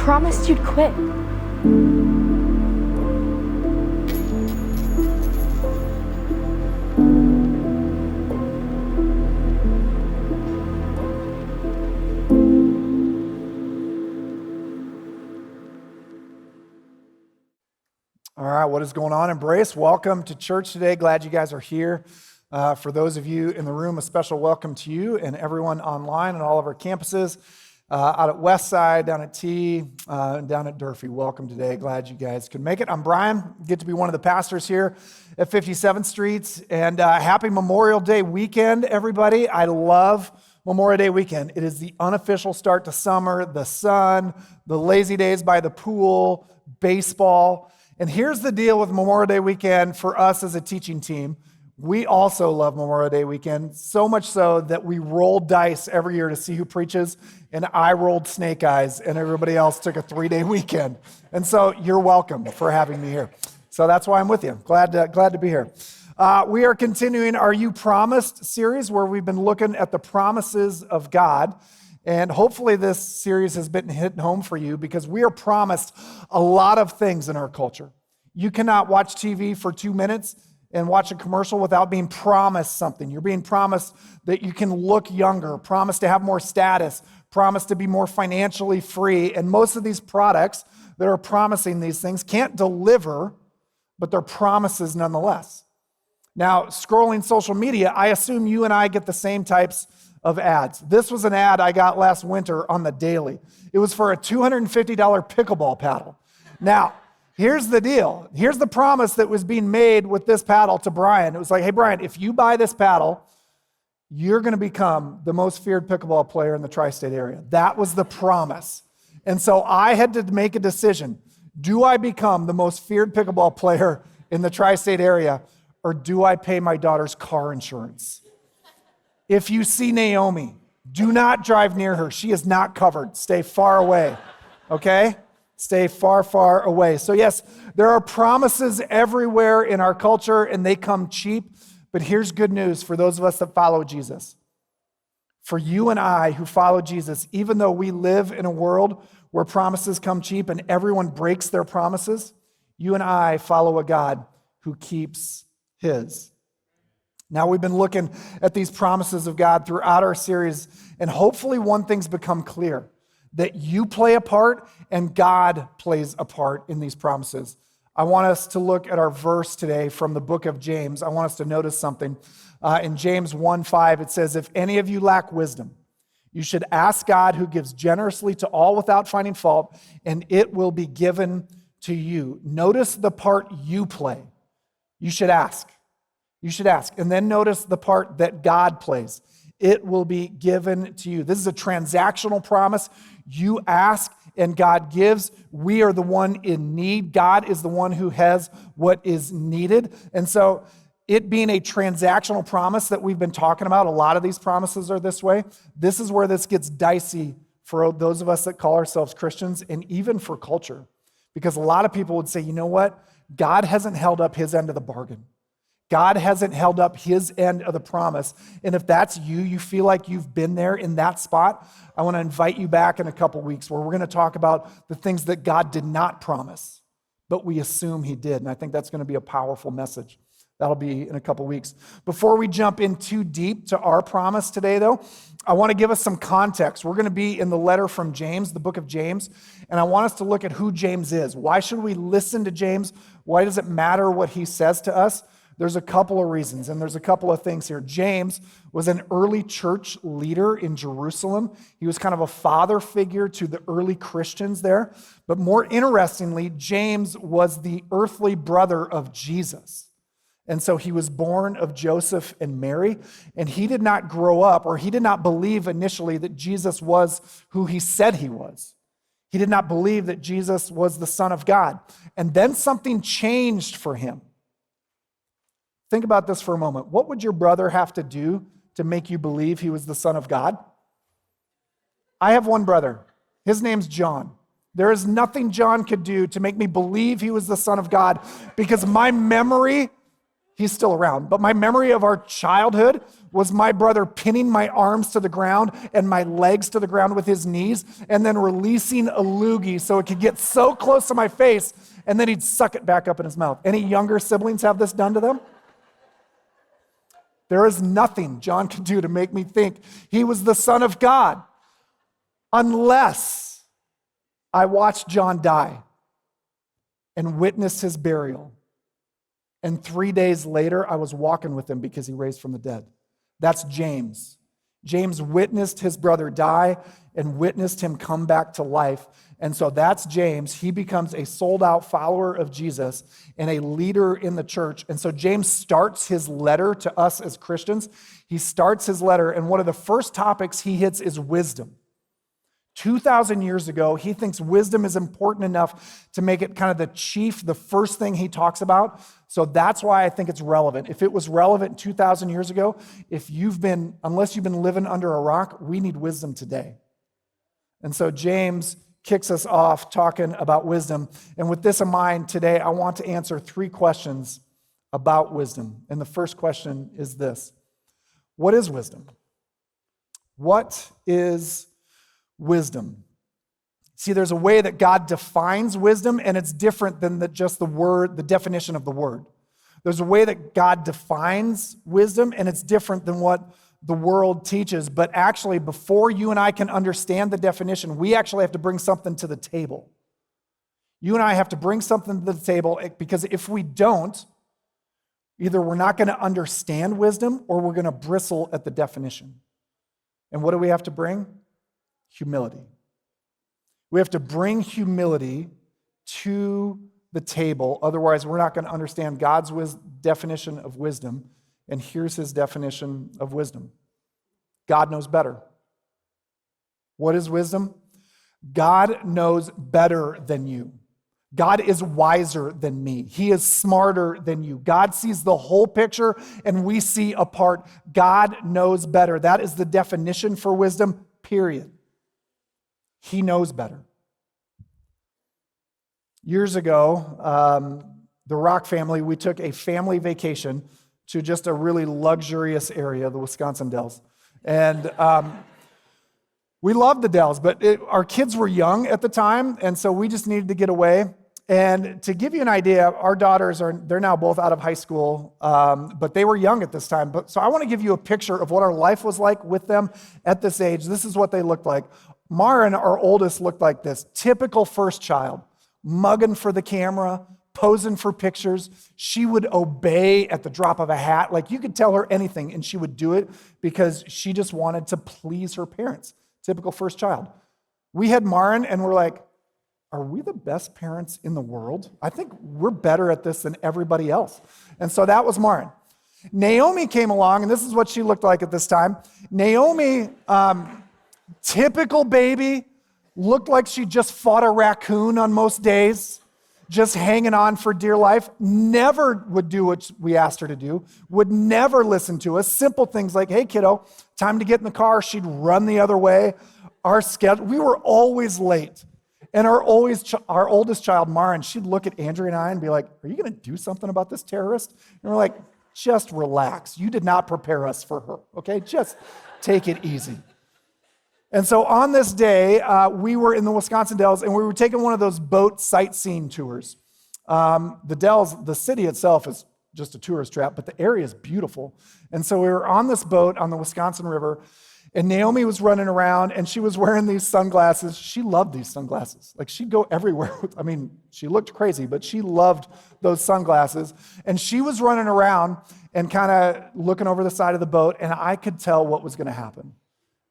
promised you'd quit. All right, what is going on, Embrace? Welcome to church today. Glad you guys are here. For those of you in the room, a special welcome to you and everyone online and all of our campuses out at Westside, down at T, down at Durfee. Welcome today. Glad you guys could make it. I'm Brian. Get to be one of the pastors here at 57th Street. And happy Memorial Day weekend, everybody. I love Memorial Day weekend. It is the unofficial start to summer, the sun, the lazy days by the pool, baseball. And here's the deal with Memorial Day weekend for us as a teaching team. We also love Memorial Day weekend, so much so that we roll dice every year to see who preaches, and I rolled snake eyes, and everybody else took a 3-day weekend. And so you're welcome for having me here. So that's why I'm with you. Glad to be here. We are continuing our You Promised series, where we've been looking at the promises of God. And hopefully this series has been hitting home for you, because we are promised a lot of things in our culture. You cannot watch TV for 2 minutes and watch a commercial without being promised something. You're being promised that you can look younger, promised to have more status, promised to be more financially free. And most of these products that are promising these things can't deliver, but they're promises nonetheless. Now, scrolling social media, I assume you and I get the same types of ads. This was an ad I got last winter on the Daily. It was for a $250 pickleball paddle. Now, here's the deal. Here's the promise that was being made with this paddle to Brian. It was like, hey, Brian, if you buy this paddle, you're going to become the most feared pickleball player in the tri-state area. That was the promise. And so I had to make a decision. Do I become the most feared pickleball player in the tri-state area, or do I pay my daughter's car insurance? If you see Naomi, do not drive near her. She is not covered. Stay far away, okay? Stay far, far away. So yes, there are promises everywhere in our culture, and they come cheap. But here's good news for those of us that follow Jesus. For you and I who follow Jesus, even though we live in a world where promises come cheap and everyone breaks their promises, you and I follow a God who keeps his. Now, we've been looking at these promises of God throughout our series, and hopefully one thing's become clear, that you play a part and God plays a part in these promises. I want us to look at our verse today from the book of James. I want us to notice something. In James 1:5, it says, if any of you lack wisdom, you should ask God, who gives generously to all without finding fault, and it will be given to you. Notice the part you play. You should ask. You should ask. And then notice the part that God plays. It will be given to you. This is a transactional promise. You ask and God gives. We are the one in need. God is the one who has what is needed. And so it being a transactional promise that we've been talking about, a lot of these promises are this way. This is where this gets dicey for those of us that call ourselves Christians, and even for culture. Because a lot of people would say, you know what? God hasn't held up his end of the bargain. God hasn't held up his end of the promise. And if that's you, you feel like you've been there in that spot, I want to invite you back in a couple weeks where we're going to talk about the things that God did not promise, but we assume he did. And I think that's going to be a powerful message. That'll be in a couple weeks. Before we jump in too deep to our promise today, though, I want to give us some context. We're going to be in the letter from James, the book of James, and I want us to look at who James is. Why should we listen to James? Why does it matter what he says to us? There's a couple of reasons, and there's a couple of things here. James was an early church leader in Jerusalem. He was kind of a father figure to the early Christians there. But more interestingly, James was the earthly brother of Jesus. And so he was born of Joseph and Mary, and he did not grow up, or he did not believe initially that Jesus was who he said he was. He did not believe that Jesus was the Son of God. And then something changed for him. Think about this for a moment. What would your brother have to do to make you believe he was the Son of God? I have one brother. His name's John. There is nothing John could do to make me believe he was the Son of God, because my memory He's still around. But my memory of our childhood was my brother pinning my arms to the ground and my legs to the ground with his knees and then releasing a loogie so it could get so close to my face and then he'd suck it back up in his mouth. Any younger siblings have this done to them? There is nothing John could do to make me think he was the Son of God unless I watched John die and witnessed his burial. And 3 days later, I was walking with him because he raised from the dead. That's James. James witnessed his brother die and witnessed him come back to life. And so that's James. He becomes a sold-out follower of Jesus and a leader in the church. And so James starts his letter to us as Christians. He starts his letter, and one of the first topics he hits is wisdom. 2,000 years ago, he thinks wisdom is important enough to make it kind of the first thing he talks about. So that's why I think it's relevant. If it was relevant 2,000 years ago, unless you've been living under a rock, we need wisdom today. And so James kicks us off talking about wisdom. And with this in mind, today I want to answer 3 questions about wisdom. And the first question is this: what is wisdom? What is wisdom? See, there's a way that God defines wisdom, and it's different than just the definition of the word. There's a way that God defines wisdom, and it's different than what the world teaches. But actually, before you and I can understand the definition, we actually have to bring something to the table. You and I have to bring something to the table, because if we don't, either we're not going to understand wisdom or we're going to bristle at the definition. And what do we have to bring? Humility. We have to bring humility to the table. Otherwise, we're not going to understand God's definition of wisdom. And here's his definition of wisdom. God knows better. What is wisdom? God knows better than you. God is wiser than me. He is smarter than you. God sees the whole picture and we see a part. God knows better. That is the definition for wisdom, period. He knows better. Years ago, the Rock family, we took a family vacation to just a really luxurious area, the Wisconsin Dells. And we loved the Dells, but our kids were young at the time, and so we just needed to get away. And to give you an idea, our daughters they're now both out of high school, but they were young at this time. So I want to give you a picture of what our life was like with them at this age. This is what they looked like. Marin, our oldest, looked like this. Typical first child, mugging for the camera, posing for pictures. She would obey at the drop of a hat. Like, you could tell her anything and she would do it because she just wanted to please her parents. Typical first child. We had Marin and we're like, are we the best parents in the world? I think we're better at this than everybody else. And so that was Marin. Naomi came along, and this is what she looked like at this time. Naomi, typical baby, looked like she just fought a raccoon on most days, just hanging on for dear life, never would do what we asked her to do, would never listen to us. Simple things like, hey, kiddo, time to get in the car. She'd run the other way. We were always late. And our oldest child, Marin, she'd look at Andrea and I and be like, are you going to do something about this terrorist? And we're like, just relax. You did not prepare us for her, okay? Just take it easy. And so on this day, we were in the Wisconsin Dells, and we were taking one of those boat sightseeing tours. The Dells, the city itself is just a tourist trap, but the area is beautiful. And so we were on this boat on the Wisconsin River, and Naomi was running around, and she was wearing these sunglasses. She loved these sunglasses. Like, she'd go everywhere. She looked crazy, but she loved those sunglasses. And she was running around and kind of looking over the side of the boat, and I could tell what was going to happen.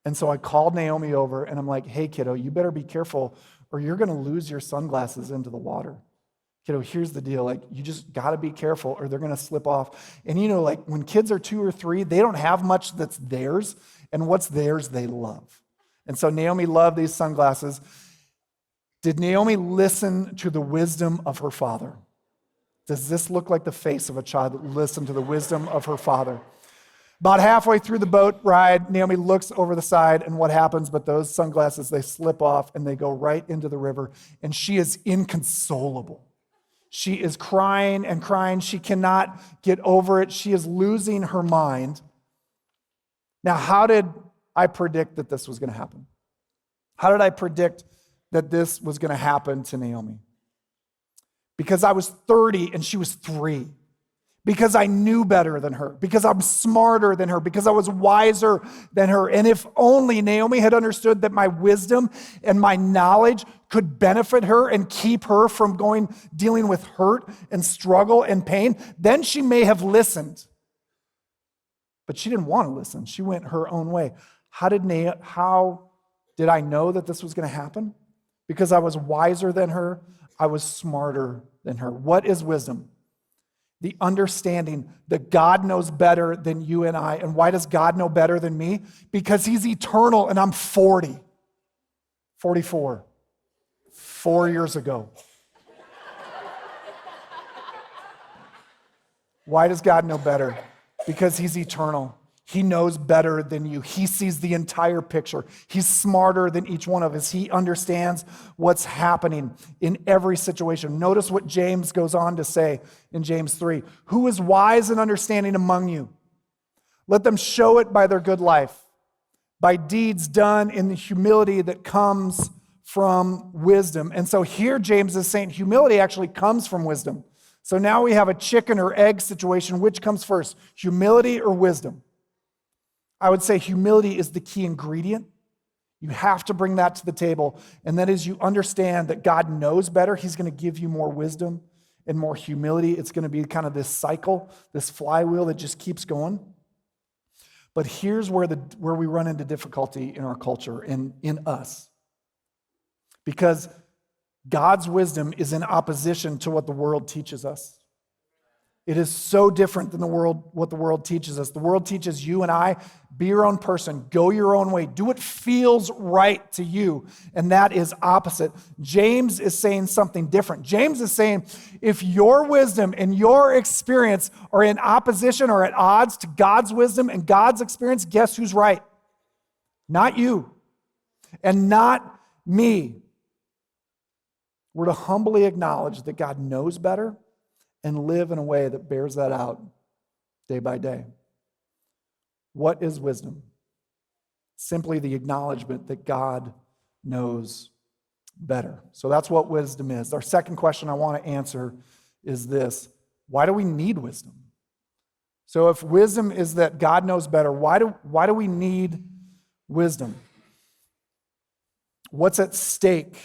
And so I called Naomi over, and I'm like, hey, kiddo, you better be careful, or you're going to lose your sunglasses into the water. Kiddo, here's the deal. Like, you just got to be careful, or they're going to slip off. And like, when kids are 2 or 3, they don't have much that's theirs. And what's theirs, they love. And so Naomi loved these sunglasses. Did Naomi listen to the wisdom of her father? Does this look like the face of a child that listened to the wisdom of her father? About halfway through the boat ride, Naomi looks over the side, and what happens? But those sunglasses, they slip off, and they go right into the river, and she is inconsolable. She is crying and crying. She cannot get over it. She is losing her mind. Now, how did I predict that this was going to happen? How did I predict that this was going to happen to Naomi? Because I was 30 and she was 3. Because I knew better than her. Because I'm smarter than her. Because I was wiser than her. And if only Naomi had understood that my wisdom and my knowledge could benefit her and keep her from dealing with hurt and struggle and pain, then she may have listened. But she didn't want to listen. She went her own way. How did I know that this was going to happen? Because I was wiser than her. I was smarter than her. What is wisdom? The understanding that God knows better than you and I. And why does God know better than me? Because he's eternal and I'm 44, 4 years ago. Why does God know better? Because he's eternal. He knows better than you. He sees the entire picture. He's smarter than each one of us. He understands what's happening in every situation. Notice what James goes on to say in James 3. Who is wise and understanding among you? Let them show it by their good life, by deeds done in the humility that comes from wisdom. And so here James is saying humility actually comes from wisdom. So now we have a chicken or egg situation. Which comes first, humility or wisdom? I would say humility is the key ingredient. You have to bring that to the table. And that is, you understand that God knows better. He's going to give you more wisdom and more humility. It's going to be kind of this cycle, this flywheel that just keeps going. But here's where we run into difficulty in our culture and in us. Because God's wisdom is in opposition to what the world teaches us. It is so different than what the world teaches us. The world teaches you and I, be your own person, go your own way, do what feels right to you, and that is opposite. James is saying something different. James is saying, if your wisdom and your experience are in opposition or at odds to God's wisdom and God's experience, guess who's right? Not you, and not me. We're to humbly acknowledge that God knows better and live in a way that bears that out day by day. What is wisdom? Simply the acknowledgement that God knows better. So that's what wisdom is. Our second question I want to answer is this: why do we need wisdom? So if wisdom is that God knows better, why do we need wisdom? What's at stake?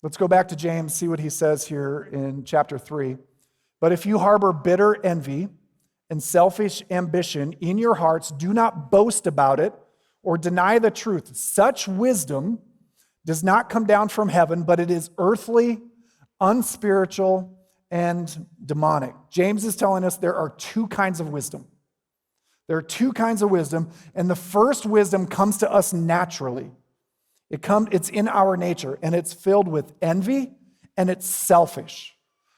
Let's go back to James, see what he says here in chapter 3. But if you harbor bitter envy and selfish ambition in your hearts, do not boast about it or deny the truth. Such wisdom does not come down from heaven, but it is earthly, unspiritual, and demonic. James is telling us there are 2 kinds of wisdom. There are 2 kinds of wisdom, and the first wisdom comes to us naturally. It's in our nature, and it's filled with envy, and it's selfish.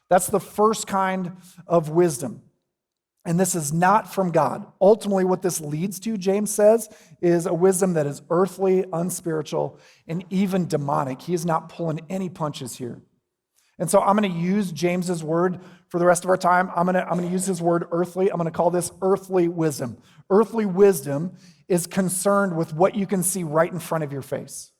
That's the first kind of wisdom. And this is not from God. Ultimately, what this leads to, James says, is a wisdom that is earthly, unspiritual, and even demonic. He is not pulling any punches here. And so I'm going to use James's word for the rest of our time. I'm going to use his word earthly. I'm going to call this earthly wisdom. Earthly wisdom is concerned with what you can see right in front of your face.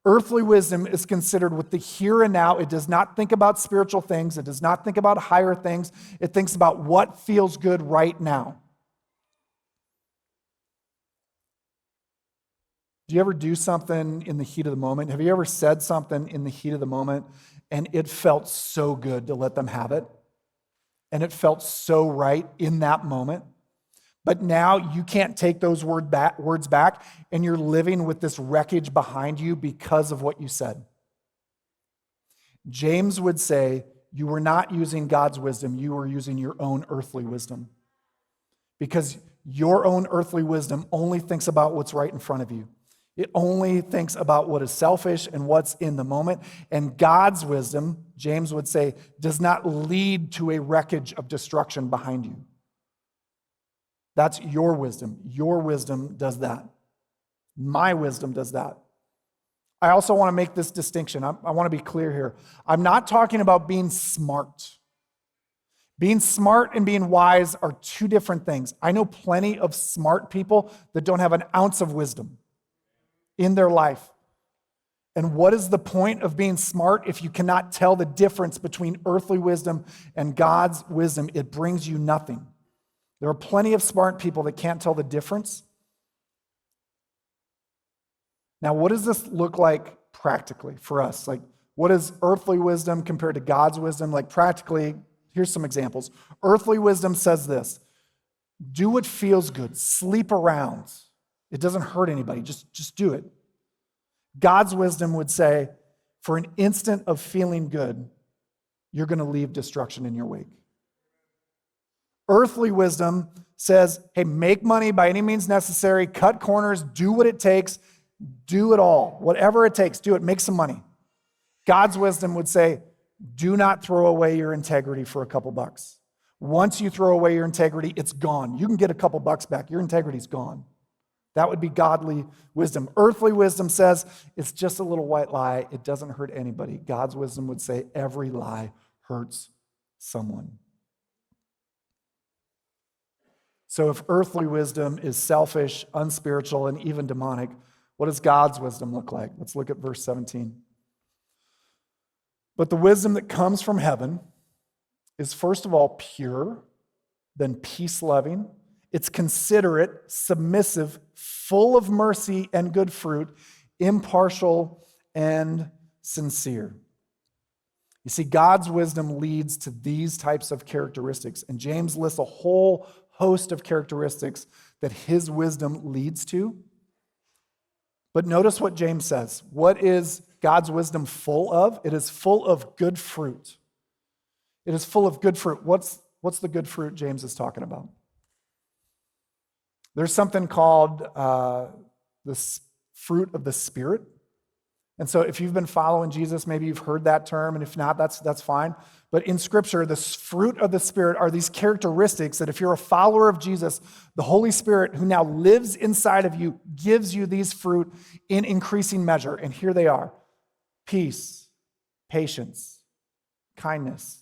Earthly wisdom is considered with the here and now. It does not think about spiritual things. It does not think about higher things. It thinks about what feels good right now. Do you ever do something in the heat of the moment? Have you ever said something in the heat of the moment and it felt so good to let them have it? And it felt so right in that moment? But now you can't take those words back, and you're living with this wreckage behind you because of what you said. James would say you were not using God's wisdom, you were using your own earthly wisdom. Because your own earthly wisdom only thinks about what's right in front of you. It only thinks about what is selfish and what's in the moment. And God's wisdom, James would say, does not lead to a wreckage of destruction behind you. That's your wisdom. Your wisdom does that. My wisdom does that. I also want to make this distinction. I want to be clear here. I'm not talking about being smart. Being smart and being wise are two different things. I know plenty of smart people that don't have an ounce of wisdom in their life. And what is the point of being smart if you cannot tell the difference between earthly wisdom and God's wisdom? It brings you nothing. There are plenty of smart people that can't tell the difference. Now, what does this look like practically for us? Like, what is earthly wisdom compared to God's wisdom? Like, practically, here's some examples. Earthly wisdom says this: do what feels good, sleep around. It doesn't hurt anybody, just do it. God's wisdom would say, for an instant of feeling good, you're going to leave destruction in your wake. Earthly wisdom says, hey, make money by any means necessary, cut corners, do what it takes, do it all. Whatever it takes, do it, make some money. God's wisdom would say, do not throw away your integrity for a couple bucks. Once you throw away your integrity, it's gone. You can get a couple bucks back. Your integrity's gone. That would be godly wisdom. Earthly wisdom says it's just a little white lie. It doesn't hurt anybody. God's wisdom would say every lie hurts someone. So if earthly wisdom is selfish, unspiritual, and even demonic, what does God's wisdom look like? Let's look at verse 17. But the wisdom that comes from heaven is first of all pure, then peace-loving. It's considerate, submissive, full of mercy and good fruit, impartial and sincere. You see, God's wisdom leads to these types of characteristics, and James lists a whole host of characteristics that his wisdom leads to. But notice what James says. What is God's wisdom full of? It is full of good fruit. It is full of good fruit. What's the good fruit James is talking about? There's something called the fruit of the Spirit. And so if you've been following Jesus, maybe you've heard that term, and if not, that's fine. But in Scripture, the fruit of the Spirit are these characteristics that if you're a follower of Jesus, the Holy Spirit, who now lives inside of you, gives you these fruit in increasing measure. And here they are: peace, patience, kindness,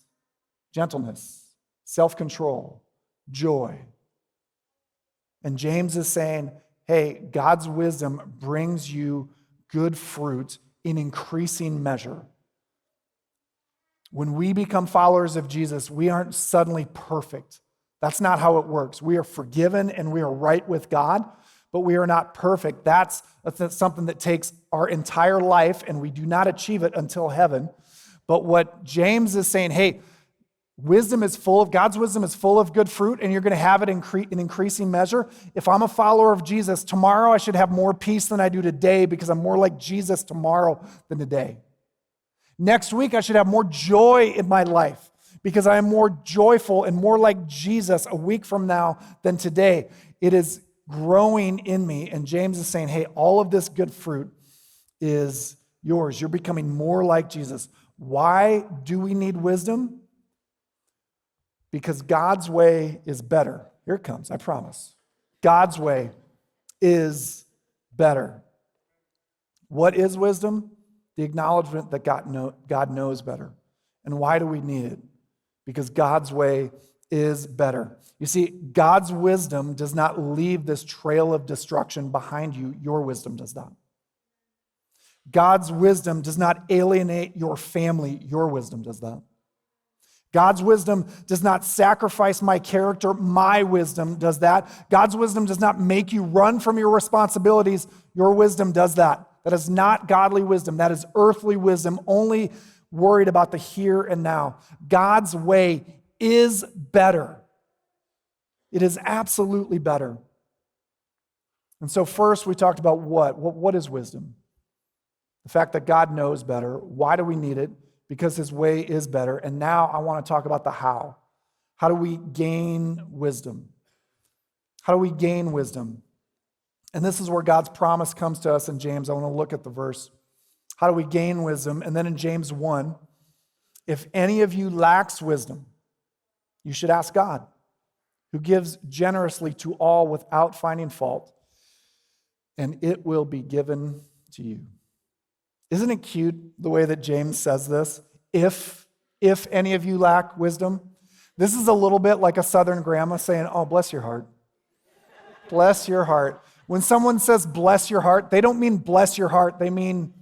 gentleness, self-control, joy. And James is saying, hey, God's wisdom brings you good fruit in increasing measure. When we become followers of Jesus, we aren't suddenly perfect. That's not how it works. We are forgiven and we are right with God, but we are not perfect. That's something that takes our entire life, and we do not achieve it until heaven. But what James is saying, hey, God's wisdom is full of good fruit, and you're going to have it in increasing measure. If I'm a follower of Jesus, tomorrow I should have more peace than I do today because I'm more like Jesus tomorrow than today. Next week, I should have more joy in my life because I am more joyful and more like Jesus a week from now than today. It is growing in me, and James is saying, hey, all of this good fruit is yours. You're becoming more like Jesus. Why do we need wisdom? Because God's way is better. Here it comes, I promise. God's way is better. What is wisdom? The acknowledgement that God knows better. And why do we need it? Because God's way is better. You see, God's wisdom does not leave this trail of destruction behind you. Your wisdom does not. God's wisdom does not alienate your family. Your wisdom does that. God's wisdom does not sacrifice my character. My wisdom does that. God's wisdom does not make you run from your responsibilities. Your wisdom does that. That is not godly wisdom. That is earthly wisdom, only worried about the here and now. God's way is better. It is absolutely better. And so first we talked about what is wisdom? The fact that God knows better. Why do we need it? Because his way is better. And now I want to talk about the how. How do we gain wisdom? How do we gain wisdom? And this is where God's promise comes to us in James. I want to look at the verse. How do we gain wisdom? And then in James 1, if any of you lacks wisdom, you should ask God, who gives generously to all without finding fault, and it will be given to you. Isn't it cute the way that James says this? If any of you lack wisdom. This is a little bit like a Southern grandma saying, oh, bless your heart. Bless your heart. When someone says bless your heart, they don't mean bless your heart. They mean,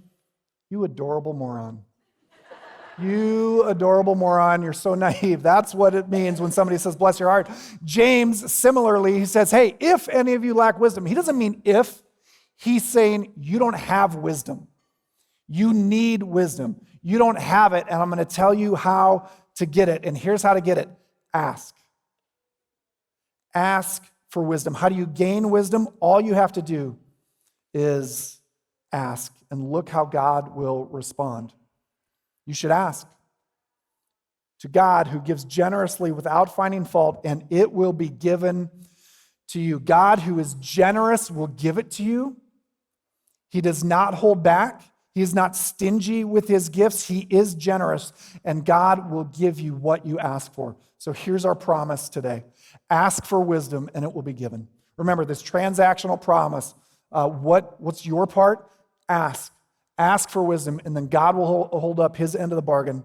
you adorable moron. You adorable moron. You're so naive. That's what it means when somebody says bless your heart. James, similarly, he says, hey, if any of you lack wisdom. He doesn't mean if. He's saying you don't have wisdom. You need wisdom. You don't have it, and I'm going to tell you how to get it. And here's how to get it. Ask. Ask for wisdom. How do you gain wisdom? All you have to do is ask, and look how God will respond. You should ask to God, who gives generously without finding fault, and it will be given to you. God, who is generous, will give it to you. He does not hold back. He is not stingy with his gifts. He is generous, and God will give you what you ask for. So here's our promise today. Ask for wisdom, and it will be given. Remember, this transactional promise, what's your part? Ask. Ask for wisdom, and then God will hold up his end of the bargain.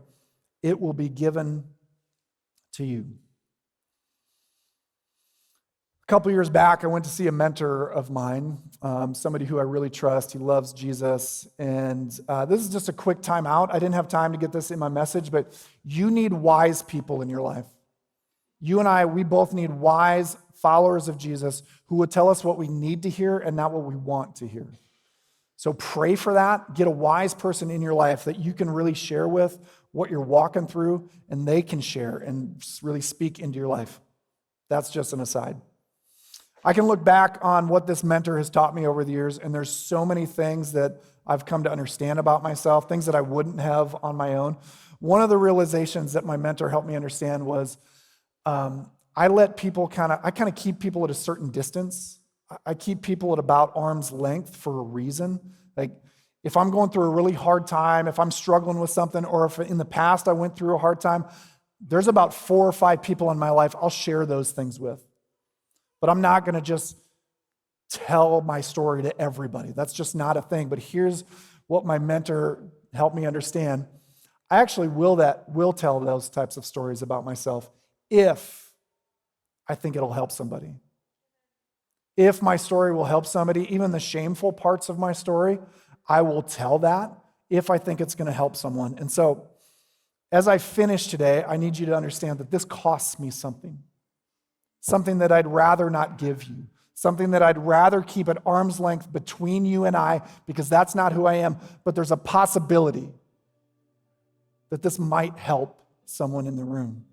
It will be given to you. A couple years back, I went to see a mentor of mine, somebody who I really trust. He loves Jesus. And this is just a quick time out. I didn't have time to get this in my message, but you need wise people in your life. You and I, we both need wise followers of Jesus who will tell us what we need to hear and not what we want to hear. So pray for that. Get a wise person in your life that you can really share with what you're walking through, and they can share and really speak into your life. That's just an aside. I can look back on what this mentor has taught me over the years, and there's so many things that I've come to understand about myself, things that I wouldn't have on my own. One of the realizations that my mentor helped me understand was I kind of keep people at a certain distance. I keep people at about arm's length for a reason. Like, if I'm going through a really hard time, if I'm struggling with something, or if in the past I went through a hard time, there's about 4 or 5 people in my life I'll share those things with. But I'm not going to just tell my story to everybody. That's just not a thing. But here's what my mentor helped me understand. I actually will tell those types of stories about myself if I think it'll help somebody. If my story will help somebody, even the shameful parts of my story, I will tell that if I think it's going to help someone. And so, as I finish today, I need you to understand that this costs me something. Something that I'd rather not give you. Something that I'd rather keep at arm's length between you and I, because that's not who I am. But there's a possibility that this might help someone in the room.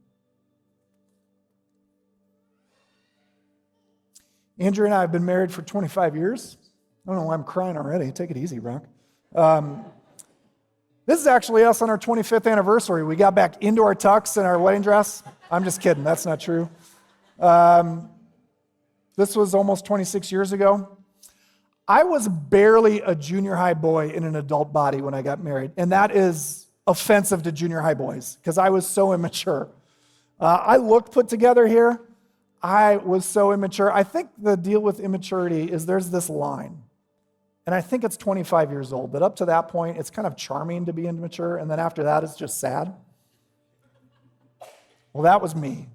Andrew and I have been married for 25 years. I don't know why I'm crying already. Take it easy, Brock. This is actually us on our 25th anniversary. We got back into our tux and our wedding dress. I'm just kidding. That's not true. This was almost 26 years ago. I was barely a junior high boy in an adult body when I got married. And that is offensive to junior high boys because I was so immature. I looked put together here. I was so immature. I think the deal with immaturity is there's this line. And I think it's 25 years old. But up to that point, it's kind of charming to be immature. And then after that, it's just sad. Well, that was me.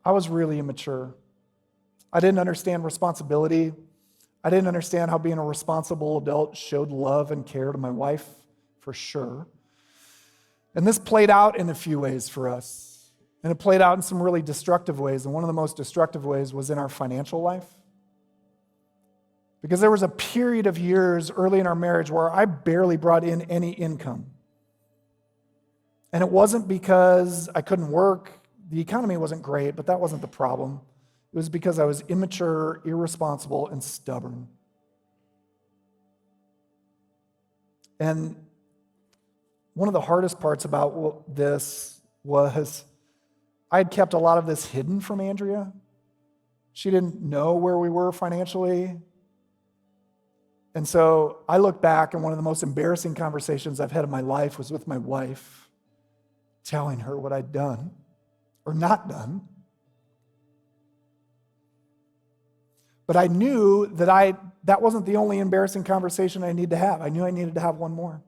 I was really immature. I didn't understand responsibility. I didn't understand how being a responsible adult showed love and care to my wife, for sure. And this played out in a few ways for us. And it played out in some really destructive ways. And one of the most destructive ways was in our financial life. Because there was a period of years early in our marriage where I barely brought in any income. And it wasn't because I couldn't work. The economy wasn't great, but that wasn't the problem. It was because I was immature, irresponsible, and stubborn. And one of the hardest parts about this was I had kept a lot of this hidden from Andrea. She didn't know where we were financially. And so I look back, and one of the most embarrassing conversations I've had in my life was with my wife, telling her what I'd done or not done. But I knew that wasn't the only embarrassing conversation I needed to have. I knew I needed to have one more.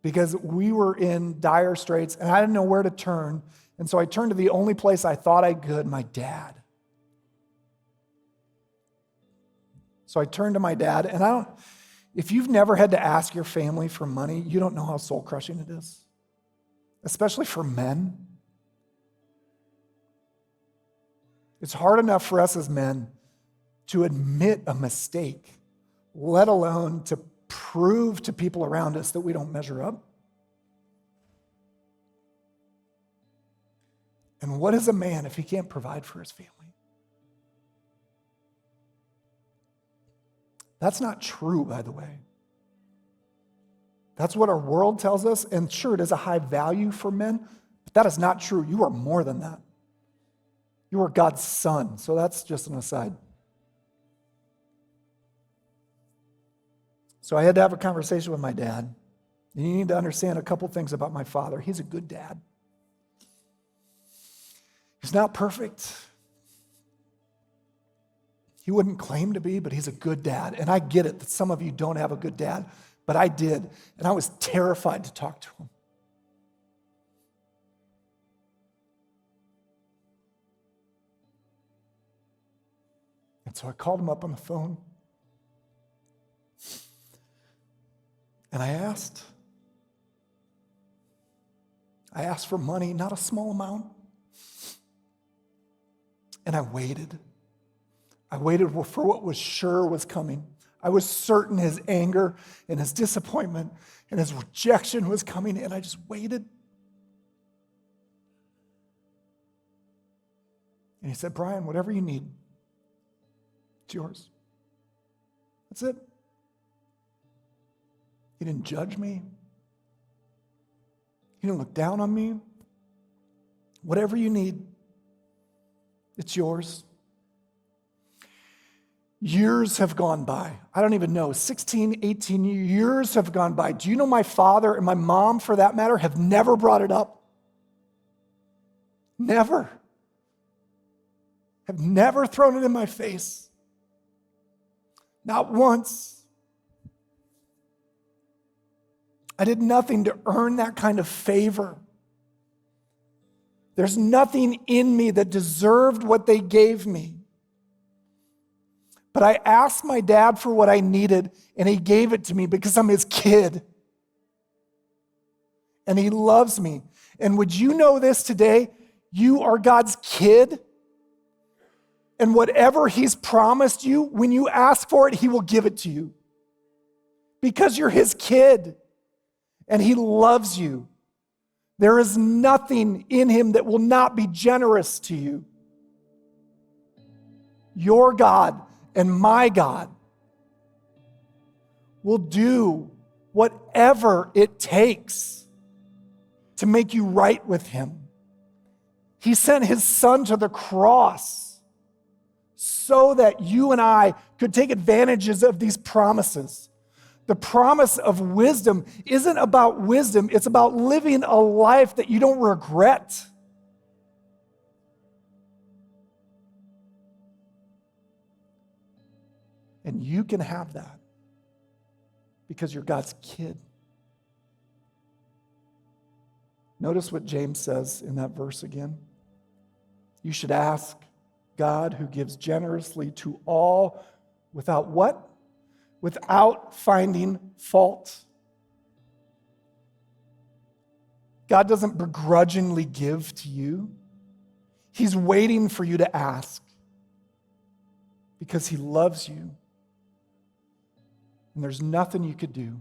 Because we were in dire straits and I didn't know where to turn. And so I turned to the only place I thought I could, my dad. So I turned to my dad, and if you've never had to ask your family for money, you don't know how soul-crushing it is, especially for men. It's hard enough for us as men to admit a mistake, let alone to prove to people around us that we don't measure up. And what is a man if he can't provide for his family? That's not true, by the way. That's what our world tells us, and sure, it is a high value for men, but that is not true. You are more than that. You are God's son, so that's just an aside. So I had to have a conversation with my dad. And you need to understand a couple things about my father. He's a good dad. He's not perfect. He wouldn't claim to be, but he's a good dad. And I get it that some of you don't have a good dad, but I did. And I was terrified to talk to him. And so I called him up on the phone. And I asked for money, not a small amount. And I waited. I waited for what was sure was coming. I was certain his anger and his disappointment and his rejection was coming, and I just waited. And he said, Brian, whatever you need, it's yours. That's it. He didn't judge me. He didn't look down on me. Whatever you need, it's yours. Years have gone by. I don't even know, 16, 18 years have gone by. Do you know my father and my mom, for that matter, have never brought it up? Never. Have never thrown it in my face. Not once. I did nothing to earn that kind of favor. There's nothing in me that deserved what they gave me. But I asked my dad for what I needed, and he gave it to me because I'm his kid. And he loves me. And would you know this today? You are God's kid. And whatever he's promised you, when you ask for it, he will give it to you. Because you're his kid. And he loves you. There is nothing in him that will not be generous to you. Your God and my God will do whatever it takes to make you right with him. He sent his son to the cross so that you and I could take advantages of these promises. The promise of wisdom isn't about wisdom, it's about living a life that you don't regret. And you can have that because you're God's kid. Notice what James says in that verse again. You should ask God, who gives generously to all without what? Without finding fault. God doesn't begrudgingly give to you. He's waiting for you to ask because he loves you. And there's nothing you could do.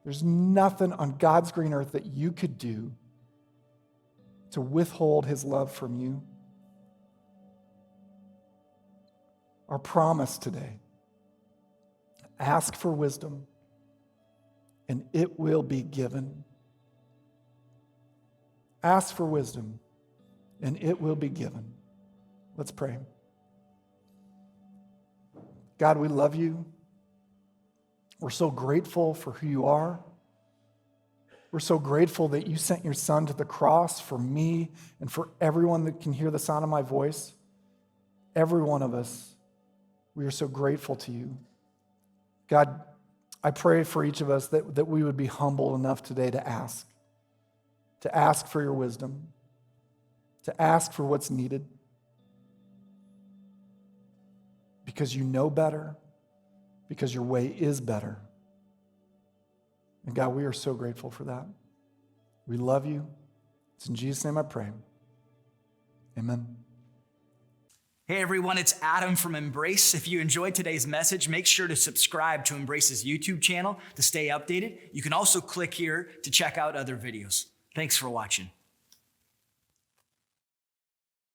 There's nothing on God's green earth that you could do to withhold his love from you. Our promise today: ask for wisdom, and it will be given. Ask for wisdom, and it will be given. Let's pray. God, we love you. We're so grateful for who you are. We're so grateful that you sent your son to the cross for me and for everyone that can hear the sound of my voice. every one of us, we are so grateful to you. God, I pray for each of us that we would be humble enough today to ask for your wisdom, to ask for what's needed, because you know better, because your way is better. And God, we are so grateful for that. We love you. It's in Jesus' name I pray. Amen. Hey everyone, it's Adam from Embrace. If you enjoyed today's message, make sure to subscribe to Embrace's YouTube channel to stay updated. You can also click here to check out other videos. Thanks for watching.